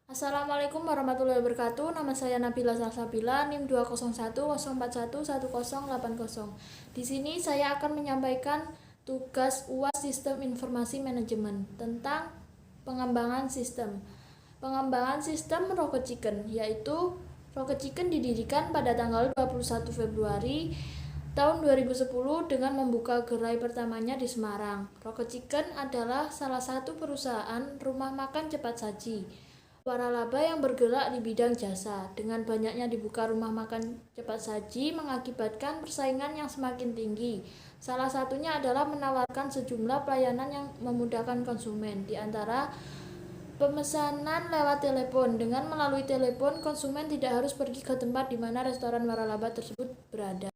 Assalamualaikum warahmatullahi wabarakatuh. Nama saya Nabila Salsabila, NIM 201041180. Di sini saya akan menyampaikan tugas UAS Sistem Informasi Manajemen tentang pengembangan sistem. Pengembangan sistem Rocket Chicken, yaitu Rocket Chicken didirikan pada tanggal 21 Februari tahun 2010 dengan membuka gerai pertamanya di Semarang. Rocket Chicken adalah salah satu perusahaan rumah makan cepat saji waralaba yang bergerak di bidang jasa. Dengan banyaknya dibuka rumah makan cepat saji mengakibatkan persaingan yang semakin tinggi. Salah satunya adalah menawarkan sejumlah pelayanan yang memudahkan konsumen, di antara pemesanan lewat telepon. Dengan melalui telepon, konsumen tidak harus pergi ke tempat di mana restoran waralaba tersebut berada.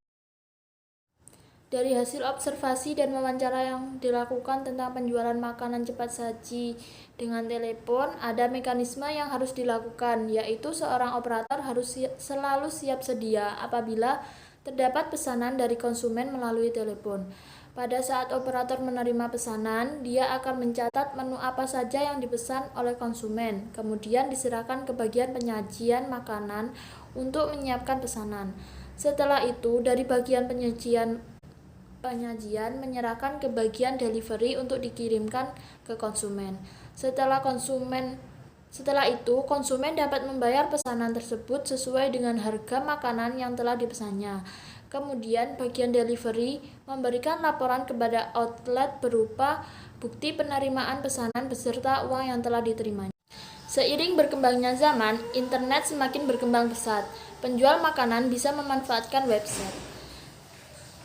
Dari hasil observasi dan wawancara yang dilakukan tentang penjualan makanan cepat saji dengan telepon, ada mekanisme yang harus dilakukan, yaitu seorang operator harus selalu siap sedia apabila terdapat pesanan dari konsumen melalui telepon. Pada saat operator menerima pesanan, dia akan mencatat menu apa saja yang dipesan oleh konsumen, kemudian diserahkan ke bagian penyajian makanan untuk menyiapkan pesanan. Setelah itu, dari bagian penyajian menyerahkan ke bagian delivery untuk dikirimkan ke konsumen. Setelah itu, konsumen dapat membayar pesanan tersebut sesuai dengan harga makanan yang telah dipesannya. Kemudian, bagian delivery memberikan laporan kepada outlet berupa bukti penerimaan pesanan beserta uang yang telah diterimanya. Seiring berkembangnya zaman, internet semakin berkembang pesat. Penjual makanan bisa memanfaatkan website.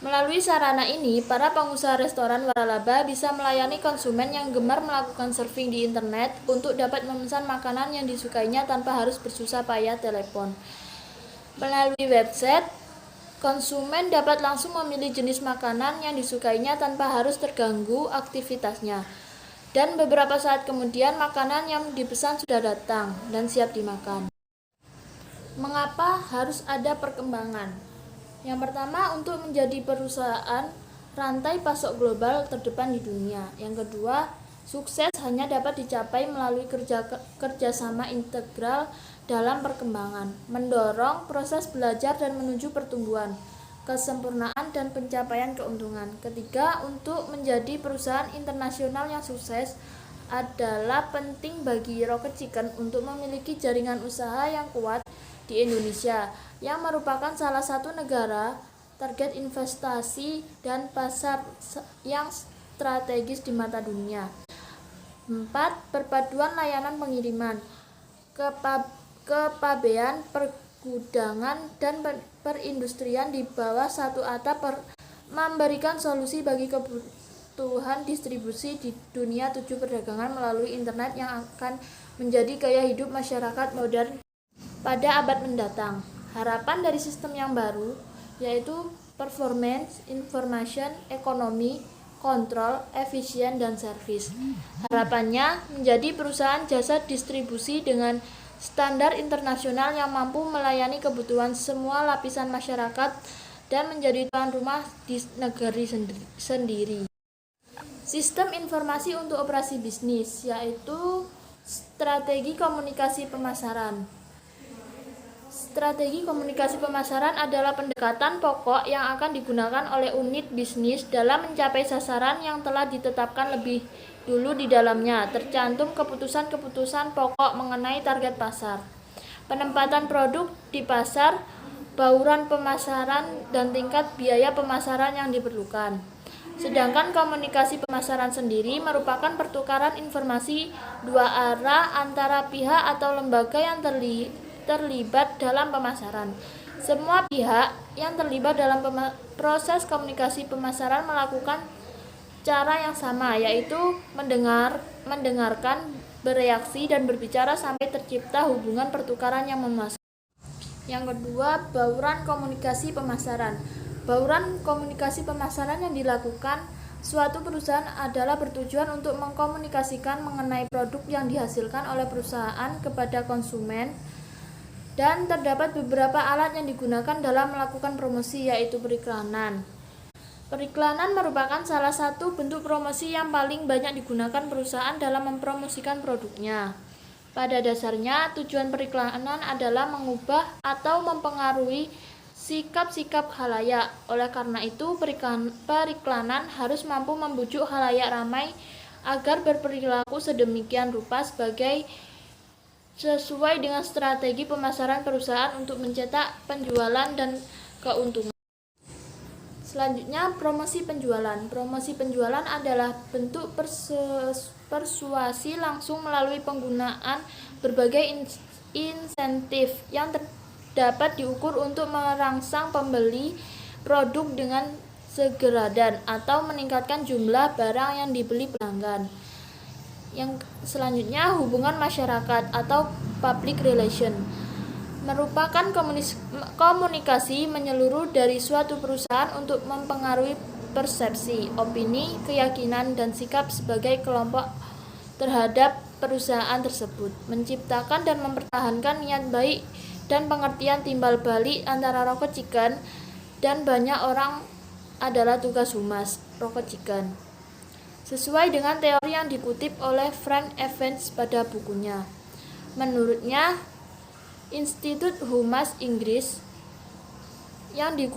Melalui sarana ini, para pengusaha restoran waralaba bisa melayani konsumen yang gemar melakukan surfing di internet untuk dapat memesan makanan yang disukainya tanpa harus bersusah payah telepon. Melalui website, konsumen dapat langsung memilih jenis makanan yang disukainya tanpa harus terganggu aktivitasnya. Dan beberapa saat kemudian, makanan yang dipesan sudah datang dan siap dimakan. Mengapa harus ada perkembangan? Yang pertama, untuk menjadi perusahaan rantai pasok global terdepan di dunia. Yang kedua, sukses hanya dapat dicapai melalui kerjasama integral dalam perkembangan, mendorong proses belajar dan menuju pertumbuhan, kesempurnaan dan pencapaian keuntungan. Ketiga, untuk menjadi perusahaan internasional yang sukses adalah penting bagi Rocket Chicken untuk memiliki jaringan usaha yang kuat di Indonesia, yang merupakan salah satu negara target investasi dan pasar yang strategis di mata dunia. 4. Perpaduan layanan pengiriman, kepabean, pergudangan, dan perindustrian di bawah satu atap memberikan solusi bagi kebutuhan distribusi di dunia 7 perdagangan melalui internet yang akan menjadi gaya hidup masyarakat modern pada abad mendatang. Harapan dari sistem yang baru yaitu performance, information, ekonomi, kontrol, efisien, dan servis. Harapannya menjadi perusahaan jasa distribusi dengan standar internasional yang mampu melayani kebutuhan semua lapisan masyarakat dan menjadi tuan rumah di negeri sendiri. Sistem informasi untuk operasi bisnis, yaitu strategi komunikasi pemasaran. Strategi komunikasi pemasaran adalah pendekatan pokok yang akan digunakan oleh unit bisnis dalam mencapai sasaran yang telah ditetapkan lebih dulu di dalamnya. Tercantum keputusan-keputusan pokok mengenai target pasar, penempatan produk di pasar, bauran pemasaran, dan tingkat biaya pemasaran yang diperlukan. Sedangkan komunikasi pemasaran sendiri merupakan pertukaran informasi dua arah antara pihak atau lembaga yang terlibat dalam pemasaran. Semua pihak yang terlibat dalam proses komunikasi pemasaran melakukan cara yang sama, yaitu mendengarkan, bereaksi, dan berbicara sampai tercipta hubungan pertukaran yang memuaskan. Yang kedua, bauran komunikasi pemasaran. Bauran komunikasi pemasaran yang dilakukan suatu perusahaan adalah bertujuan untuk mengkomunikasikan mengenai produk yang dihasilkan oleh perusahaan kepada konsumen, dan terdapat beberapa alat yang digunakan dalam melakukan promosi, yaitu periklanan. Periklanan merupakan salah satu bentuk promosi yang paling banyak digunakan perusahaan dalam mempromosikan produknya. Pada dasarnya, tujuan periklanan adalah mengubah atau mempengaruhi sikap-sikap khalayak. Oleh karena itu, periklanan harus mampu membujuk khalayak ramai agar berperilaku sedemikian rupa sesuai dengan strategi pemasaran perusahaan untuk mencetak penjualan dan keuntungan. Selanjutnya, promosi penjualan. Promosi penjualan adalah bentuk persuasi langsung melalui penggunaan berbagai insentif yang dapat diukur untuk merangsang pembeli produk dengan segera dan atau meningkatkan jumlah barang yang dibeli pelanggan. Yang selanjutnya, hubungan masyarakat atau public relation merupakan komunikasi menyeluruh dari suatu perusahaan untuk mempengaruhi persepsi, opini, keyakinan, dan sikap sebagai kelompok terhadap perusahaan tersebut, menciptakan dan mempertahankan niat baik dan pengertian timbal balik antara Rocket Chicken dan banyak orang adalah tugas humas Rocket Chicken, sesuai dengan teori yang dikutip oleh Frank Evans pada bukunya. Menurutnya, Institut Humas Inggris yang dikutip